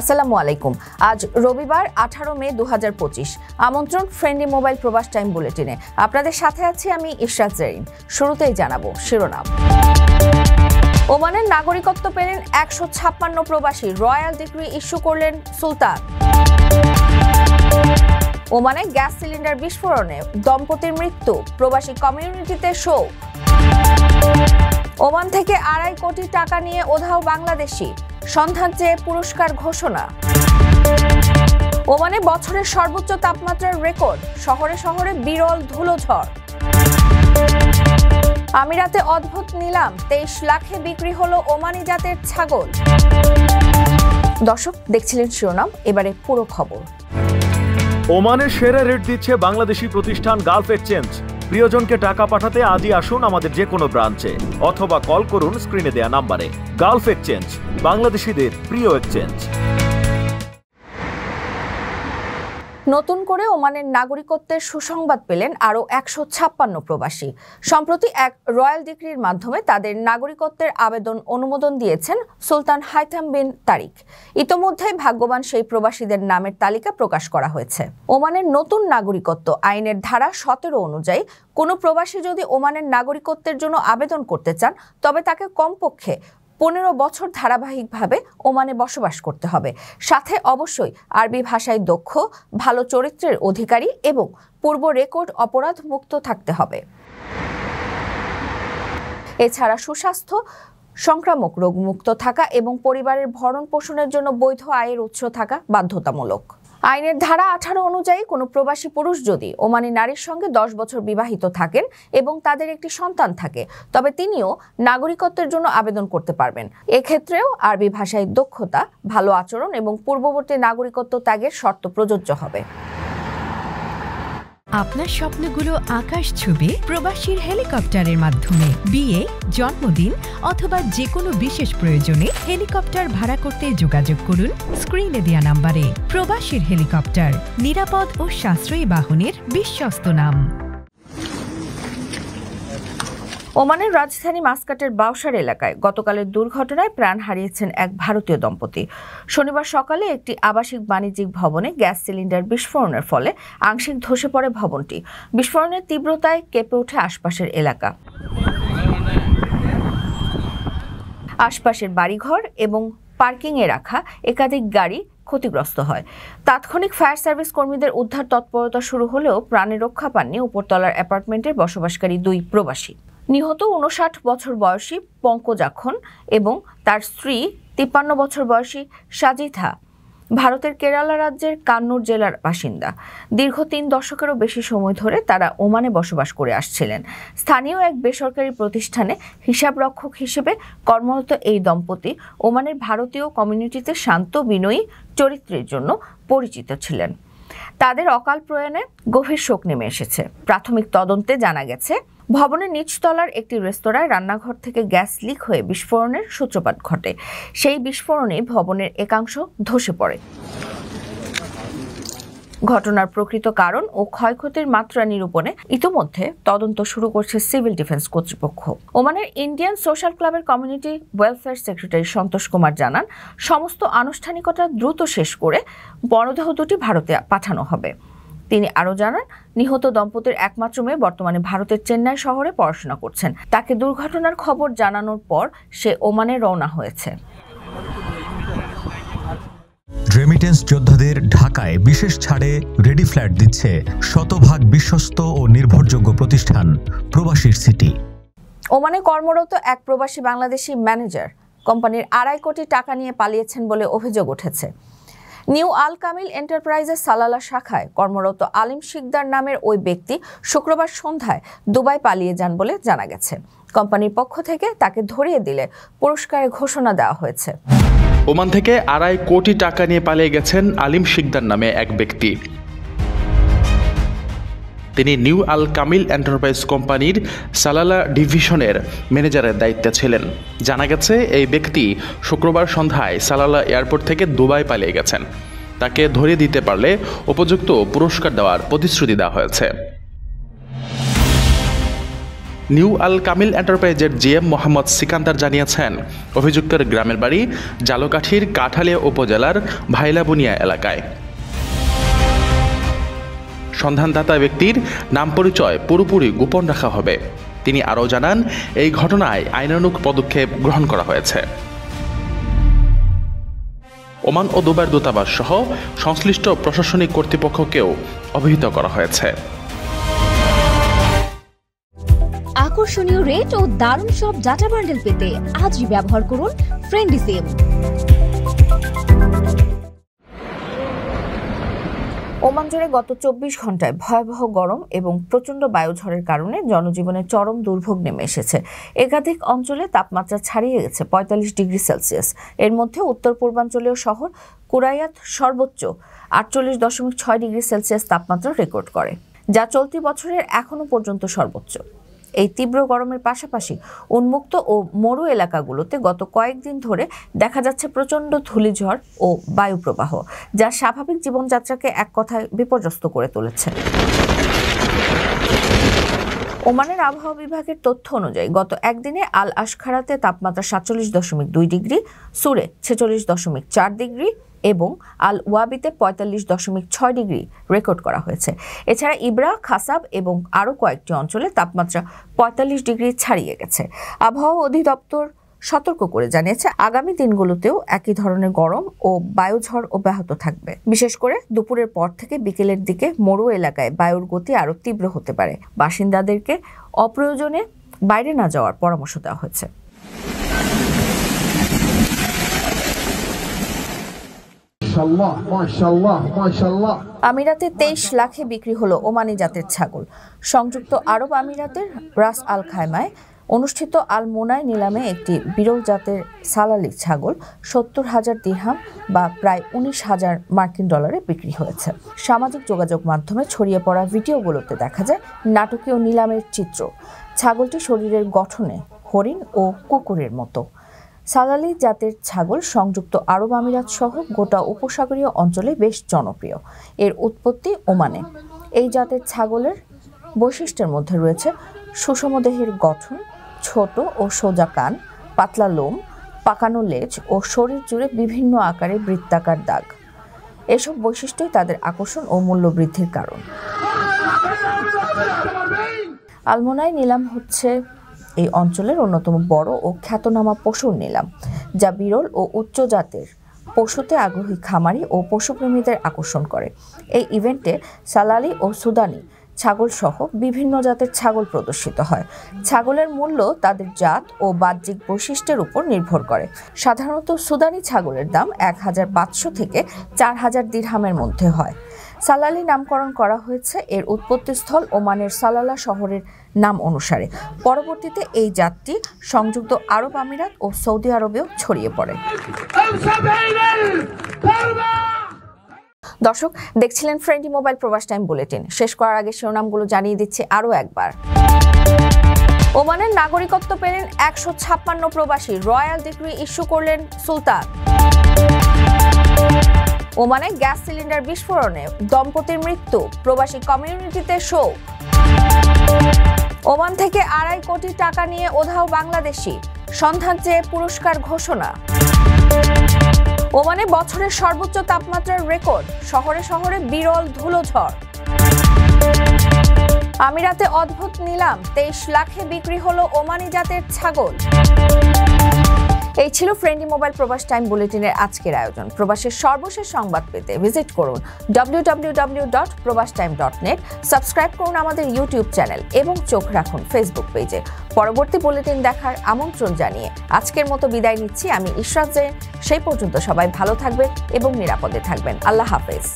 আসসালামু আলাইকুম। আজ রবিবার 18 মে 2025। আমন্ত্রণ ফ্রেন্ডলি মোবাইল প্রবাস টাইম বুলেটিনে। আপনাদের সাথে আছি আমি ইশরাত জেরিন। শুরুতেই জানাবো শিরোনাম। ওমানের নাগরিকত্ব পেলেন 156 প্রবাসী, রয়্যাল ডিক্রি ইস্যু করলেন সুলতান। ওমানে গ্যাস সিলিন্ডার বিস্ফোরণে দম্পতির মৃত্যু, প্রবাসী কমিউনিটিতে শোক। ওমান থেকে 2.5 কোটি টাকা নিয়ে উধাও বাংলাদেশি, সন্ধান চেয়ে পুরস্কার ঘোষণা। ওমানে বছরের সর্বোচ্চ তাপমাত্রার রেকর্ড, শহরে শহরে বিরল ধুলোঝড়। আমিরাতে অদ্ভুত নিলাম, 23 লাখে বিক্রি হলো ওমানি জাতের ছাগল। দর্শক দেখছিলেন শিরোনাম, এবারে পুরো খবর। ওমানের সেরা রেট দিচ্ছে বাংলাদেশি প্রতিষ্ঠান গালফ এক্সচেঞ্জ। প্রিয়জনকে টাকা পাঠাতে আজই আসুন আমাদের যে কোনো ব্রাঞ্চে অথবা কল করুন স্ক্রিনে দেয়া নাম্বারে। গালফ এক্সচেঞ্জ, বাংলাদেশিদের প্রিয় এক্সচেঞ্জ। নতুন করে ওমানের নাগরিকত্বের সুসংবাদ পেলেন আরও 156 প্রবাসী। সম্প্রতি এক রয়্যাল ডিক্রির মাধ্যমে তাদের নাগরিকত্বের আবেদন অনুমোদন দিয়েছেন সুলতান হাইথাম বিন তারিক। ইতোমধ্যেই ভাগ্যবান সেই প্রবাসীদের নামের তালিকা প্রকাশ করা হয়েছে। ওমানের নতুন নাগরিকত্ব আইনের ধারা 17 অনুযায়ী কোনো প্রবাসী যদি ওমানের নাগরিকত্বের জন্য আবেদন করতে চান, তবে তাকে কমপক্ষে 15 বছর ধারাবাহিকভাবে ওমানে বসবাস করতে হবে। সাথে অবশ্যই আরবি ভাষায় দক্ষ, ভালো চরিত্রের অধিকারী এবং পূর্ব রেকর্ড অপরাধ মুক্ত থাকতে হবে। এছাড়া সুস্বাস্থ্য, সংক্রামক রোগ মুক্ত থাকা এবং পরিবারের ভরণ পোষণের জন্য বৈধ আয়ের উৎস থাকা বাধ্যতামূলক। আইনের ধারা 18 অনুযায়ী কোনো প্রবাসী পুরুষ যদি ওমানি নারীর সঙ্গে 10 বছর বিবাহিত থাকেন এবং তাদের একটি সন্তান থাকে, তবে তিনিও নাগরিকত্বের জন্য আবেদন করতে পারবেন। এক্ষেত্রেও আরবি ভাষায় দক্ষতা, ভালো আচরণ এবং পূর্ববর্তী নাগরিকত্ব ত্যাগের শর্ত প্রযোজ্য হবে। আপনার স্বপ্নগুলো আকাশ ছুবে প্রবাসীর হেলিকপ্টারের মাধ্যমে। বিয়ে, জন্মদিন অথবা যে কোনো বিশেষ প্রয়োজনে হেলিকপ্টার ভাড়া করতে যোগাযোগ করুন স্ক্রিনে দেয়া নাম্বারে। প্রবাসীর হেলিকপ্টার, নিরাপদ ও সাশ্রয়ী বাহনের বিশ্বস্ত নাম। ওমানের রাজধানী মাসকাটের বাউসার এলাকায় গতকালের দুর্ঘটনায় প্রাণ হারিয়েছেন এক ভারতীয় দম্পতি। শনিবার সকালে একটি আবাসিক বাণিজ্যিক ভবনে গ্যাস সিলিন্ডার বিস্ফোরণের ফলে আংশিক ধসে পড়ে ভবনটি। বিস্ফোরণের তীব্রতায় কেঁপে ওঠে আশপাশের এলাকা। আশপাশের বাড়িঘর এবং পার্কিংয়ে রাখা একাধিক গাড়ি ক্ষতিগ্রস্ত হয়। তাৎক্ষণিক ফায়ার সার্ভিস কর্মীদের উদ্ধার তৎপরতা শুরু হলেও প্রাণে রক্ষা পাননি উপরতলার অ্যাপার্টমেন্টের বসবাসকারী 2 প্রবাসী। নিহত 59 বছর বয়সী পঙ্কজাখন এবং তার স্ত্রী 53 বছর বয়সী সাজিথা ভারতের কেরালা রাজ্যের কান্নুর জেলার বাসিন্দা। দীর্ঘ 3 দশকেরও বেশি সময় ধরে তারা ওমানে বসবাস করে আসছিলেন। স্থানীয় এক বেসরকারি প্রতিষ্ঠানে হিসাবরক্ষক হিসেবে কর্মরত এই দম্পতি ওমানের ভারতীয় কমিউনিটিতে শান্ত, বিনয়ী চরিত্রের জন্য পরিচিত ছিলেন। তাদের অকাল প্রয়াণে গভীর শোক নেমে এসেছে। প্রাথমিক তদন্তে জানা গেছে, ভবনের নিচতলার একটি রেস্তোরাঁয় রান্নাঘর থেকে গ্যাস লিক হয়ে বিস্ফোরণের সূত্রপাত ঘটে। সেই বিস্ফোরণে ভবনের একাংশ ধসে পড়ে। ঘটনার প্রকৃত কারণ ও ক্ষয়ক্ষতির মাত্রা নিরূপণে ইতোমধ্যে তদন্ত শুরু করছে সিভিল ডিফেন্স কর্তৃপক্ষ। ওমানের ইন্ডিয়ান সোশ্যাল ক্লাবের community welfare secretary Santosh Kumar জানান, সমস্ত আনুষ্ঠানিকতা দ্রুত শেষ করে মরদেহ দুটি ভারতে পাঠানো হবে। তিনি আরও জানান, নিহত দম্পতির একমাত্র মেয়ে বর্তমানে ভারতের চেন্নাই শহরে পড়াশোনা করছেন। তাকে দুর্ঘটনার খবর জানানোর পর সে ওমানে রওনা হয়েছে। রেমিটেন্স যোদ্ধাদের ঢাকায় বিশেষ ছাড়ে রেডি ফ্ল্যাট দিচ্ছে শতভাগ বিশ্বস্ত ও নির্ভরযোগ্য প্রতিষ্ঠান প্রবাসীর সিটি। ওমানে কর্মরত এক প্রবাসী বাংলাদেশি ম্যানেজার কোম্পানির 2.5 কোটি টাকা নিয়ে পালিয়েছেন বলে অভিযোগ উঠেছে। নিউ আল কামিল এন্টারপ্রাইজের সালালা শাখায় কর্মরত আলিম শিকদার নামের ওই ব্যক্তি শুক্রবার সন্ধ্যায় দুবাই পালিয়ে যান বলে জানা গেছে। কোম্পানির পক্ষ থেকে তাকে ধরিয়ে দিলে পুরস্কারের ঘোষণা দেওয়া হয়েছে। ওমান থেকে 2.5 কোটি টাকা নিয়ে পালিয়ে গেছেন আলিম শিকদার নামে এক ব্যক্তি। তিনি নিউ আল কামিল এন্টারপ্রাইজ কোম্পানির সালালা ডিভিশনের ম্যানেজারের দায়িত্বে ছিলেন। জানা গেছে, এই ব্যক্তি শুক্রবার সন্ধ্যায় সালালা এয়ারপোর্ট থেকে দুবাই পালিয়ে গেছেন। তাকে ধরিয়ে দিতে পারলে উপযুক্ত পুরস্কার দেওয়ার প্রতিশ্রুতি দেওয়া হয়েছে। নিউ আল কামিল এন্টারপ্রাইজের জিএম মোহাম্মদ সিকান্দার জানিয়েছেন, অভিযুক্তের গ্রামের বাড়ি জালকাঠির কাঠালিয়া উপজেলার ভাইলাবুনিয়া এলাকায়। সন্ধানদাতা ব্যক্তির নাম পরিচয় পুরোপুরি গোপন রাখা হবে। তিনি আরও জানান, এই ঘটনায় আইনানুগ পদক্ষেপ গ্রহণ করা হয়েছে। ওমান ও দুবাইয়ের দূতাবাস সহ সংশ্লিষ্ট প্রশাসনিক কর্তৃপক্ষকেও অবহিত করা হয়েছে। আকর্ষণীয় রেট ও দারুণ সব ডাটা বান্ডেল পেতে আজই ব্যবহার করুন ফ্রেন্ডলি সিম। ওমান জুড়ে গত 24 ঘন্টায় ভয়াবহ গরম এবং প্রচণ্ড বায়ুঝড়ের কারণে জনজীবনে চরম দুর্ভোগ নেমে এসেছে। একাধিক অঞ্চলে তাপমাত্রা ছাড়িয়ে গেছে 45 ডিগ্রি সেলসিয়াস। এর মধ্যে উত্তর পূর্বাঞ্চলীয় শহর কুরাইয়াত সর্বোচ্চ 48.6 ডিগ্রি সেলসিয়াস তাপমাত্রা রেকর্ড করে, যা চলতি বছরের এখনো পর্যন্ত সর্বোচ্চ। এই তীব্র গরমের পাশাপাশি উন্মুক্ত ও মরু এলাকাগুলোতে গত কয়েকদিন ধরে দেখা যাচ্ছে প্রচণ্ড ধূলিঝড় ও বায়ুপ্রবাহ, যা স্বাভাবিক জীবনযাত্রাকে এক কথায় বিপর্যস্ত করে তুলেছে। ওমানের আবহাওয়া বিভাগের তথ্য অনুযায়ী গত একদিনে আল আশখারাতে তাপমাত্রা 47.2 ডিগ্রি, সুরে 46.4 ডিগ্রি এবং আল ওয়াবিতে 45.6 ডিগ্রি রেকর্ড করা হয়েছে। এছাড়া ইবরা, খাসাব এবং আরও কয়েকটি অঞ্চলে তাপমাত্রা 45 ডিগ্রি ছাড়িয়ে গেছে। আবহাওয়া অধিদপ্তর সতর্ক করে জানিয়েছে, আগামী দিনগুলোতেও একই ধরনের গরম ও বায়ুঝড় অব্যাহত থাকবে। বিশেষ করে দুপুরের পর থেকে বিকেলের দিকে মরু এলাকায় বায়ুর গতি আরও তীব্র হতে পারে। বাসিন্দাদেরকে অপ্রয়োজনে বাইরে না যাওয়ার পরামর্শ দেওয়া হয়েছে। আমিরাতে 23 লাখে বিক্রি হলো ওমানি জাতের ছাগল। সংযুক্ত আরব আমিরাতের রাস আল খাইমায় অনুষ্ঠিত আল মোনাই নিলামে একটি বিরল জাতের সালালি ছাগল 70,000 দিরহাম বা প্রায় 19,000 মার্কিন ডলারে বিক্রি হয়েছে। সামাজিক যোগাযোগ মাধ্যমে ছড়িয়ে পড়া ভিডিওগুলোতে দেখা যায় নাটকীয় নিলামের চিত্র। ছাগলটি শরীরের গঠনে হরিণ ও কুকুরের মতো। সালালি জাতের ছাগল সংযুক্ত আরব আমিরাত সহ গোটা উপসাগরীয় অঞ্চলে বেশ জনপ্রিয়। এর উৎপত্তি ওমানে। এই জাতের ছাগলের বৈশিষ্ট্যের মধ্যে রয়েছে সুষম দেহের গঠন, ছোট ও সোজা কান, পাতলা লোম, পাকানো লেজ ও শরীর জুড়ে বিভিন্ন আকারে বৃত্তাকার দাগ। এসব বৈশিষ্ট্যই তাদের আকর্ষণ ও মূল্য বৃদ্ধির কারণ। আলমোনাই নিলাম হচ্ছে এই অঞ্চলের অন্যতম বড় ও খ্যাতনামা পশুর নিলাম, যা বিরল ও উচ্চ জাতের পশুতে আগ্রহী খামারি ও পশুপ্রেমীদের আকর্ষণ করে। এই ইভেন্টে সালালি ও সুদানি ছাগল সহ বিভিন্ন জাতের ছাগল প্রদর্শিত হয়। ছাগলের মূল্য তাদের জাত ও বাহ্যিক বৈশিষ্ট্যের উপর নির্ভর করে। সাধারণত সুদানি ছাগলের দাম 1,500 থেকে 4,000 দিরহামের মধ্যে হয়। সালালি নামকরণ করা হয়েছে এর উৎপত্তিস্থল ওমানের সালালা শহরের নাম অনুসারে। পরবর্তীতে এই জাতটি সংযুক্ত আরব আমিরাত ও সৌদি আরবেও ছড়িয়ে পড়ে। দর্শক, দেখছিলেন ফ্রেন্ডলি মোবাইল প্রবাস টাইম বুলেটিন। শেষ করার আগে শিরোনামগুলো জানিয়ে দিচ্ছি আরও একবার। ওমানের নাগরিকত্ব পেলেন 156 প্রবাসী, রয়্যাল ডিক্রি ইস্যু করলেন সুলতান। ওমানে গ্যাস সিলিন্ডার বিস্ফোরণে দম্পতির মৃত্যু, প্রবাসী কমিউনিটিতে শোক। ওমান থেকে 2.5 কোটি টাকা নিয়ে উধাও বাংলাদেশি, সন্ধান চেয়ে পুরস্কার ঘোষণা। ওমানে বছরের সর্বোচ্চ তাপমাত্রার রেকর্ড, শহরে শহরে বিরল ধুলোঝড়। আমিরাতে অদ্ভুত নিলাম, 23 লাখে বিক্রি হলো ওমানি জাতের ছাগল। এই ছিল ফ্রেন্ডলি মোবাইল প্রবাস টাইম বুলেটিনের আজকের আয়োজন। প্রবাসের সর্বশেষ সংবাদ পেতে ভিজিট করুন www.probastime.net, সাবস্ক্রাইব করুন আমাদের ইউটিউব চ্যানেল এবং চোখ রাখুন ফেসবুক পেজে। পরবর্তী বুলেটিন দেখার আমন্ত্রণ জানিয়ে আজকের মতো বিদায় নিচ্ছি আমি ইশরাত জেন। সেই পর্যন্ত সবাই ভালো থাকবেন এবং নিরাপদে থাকবেন। আল্লাহ হাফেজ।